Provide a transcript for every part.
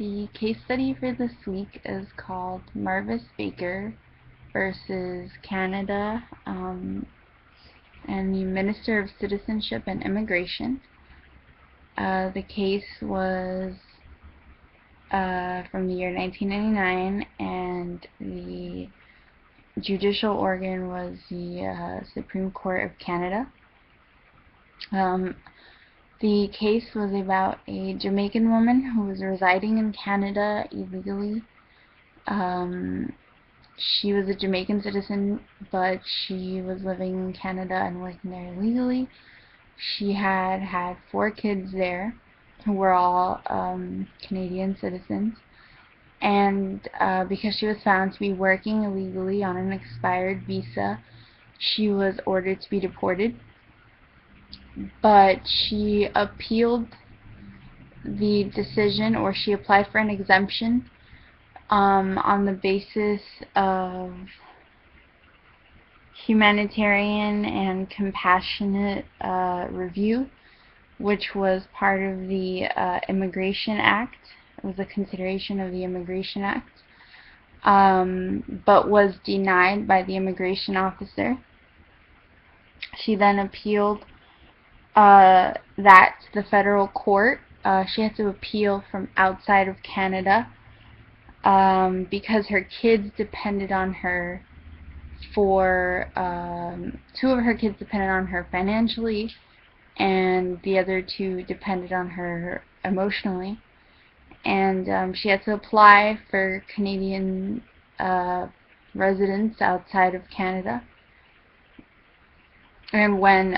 The case study for this week is called Marvis Baker versus Canada and the Minister of Citizenship and Immigration. The case was from the year 1999, and the judicial organ was the Supreme Court of Canada. The case was about a Jamaican woman who was residing in Canada illegally. She was a Jamaican citizen, but she was living in Canada and working there illegally. She had 4 kids there who were all Canadian citizens. And because she was found to be working illegally on an expired visa, she was ordered to be deported. But she appealed the decision, or she applied for an exemption on the basis of humanitarian and compassionate review, which was part of the Immigration Act. It was a consideration of the Immigration Act, but was denied by the immigration officer. She then appealed that to the federal court. She had to appeal from outside of Canada because her kids depended on her for 2 of her kids depended on her financially, and the other 2 depended on her emotionally. And she had to apply for Canadian residents outside of Canada. And when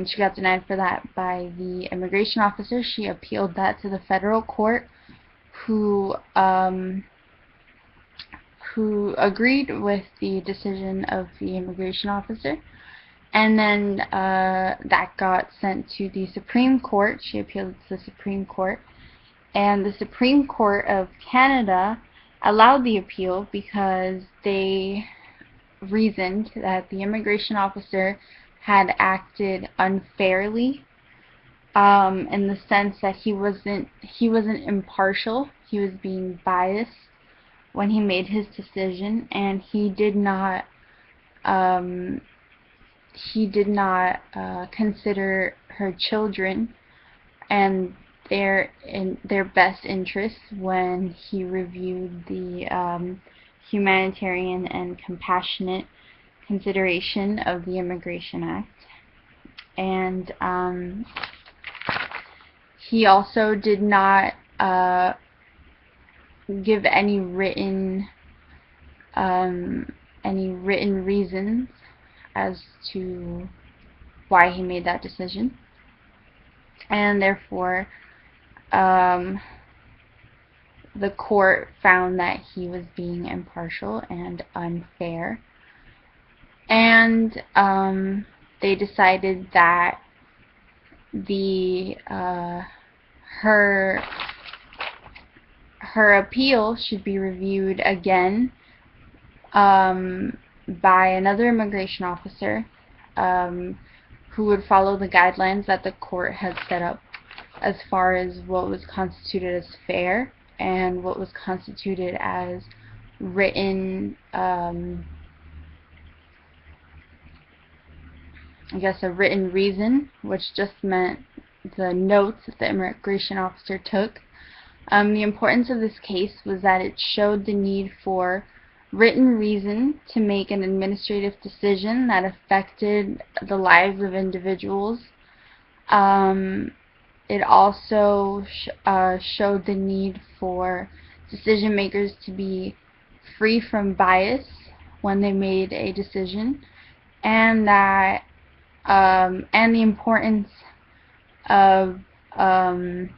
she got denied for that by the immigration officer, she appealed that to the federal court, who agreed with the decision of the immigration officer. And then that got sent to the Supreme Court. She appealed to the Supreme Court, and the Supreme Court of Canada allowed the appeal because they reasoned that the immigration officer had acted unfairly, in the sense that he wasn't impartial. He was being biased when he made his decision, and he did not consider her children and their best interests when he reviewed the humanitarian and compassionate consideration of the Immigration Act. And he also did not give any written reasons as to why he made that decision, and therefore the court found that he was being impartial and unfair, and they decided that her appeal should be reviewed again by another immigration officer who would follow the guidelines that the court had set up as far as what was constituted as fair and what was constituted as written, a written reason, which just meant the notes that the immigration officer took. The importance of this case was that it showed the need for written reason to make an administrative decision that affected the lives of individuals. It also showed the need for decision makers to be free from bias when they made a decision, and that and the importance of the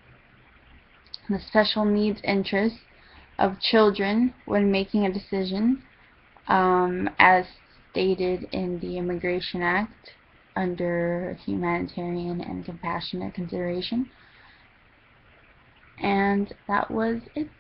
special needs interests of children when making a decision, as stated in the Immigration Act under humanitarian and compassionate consideration. And that was it.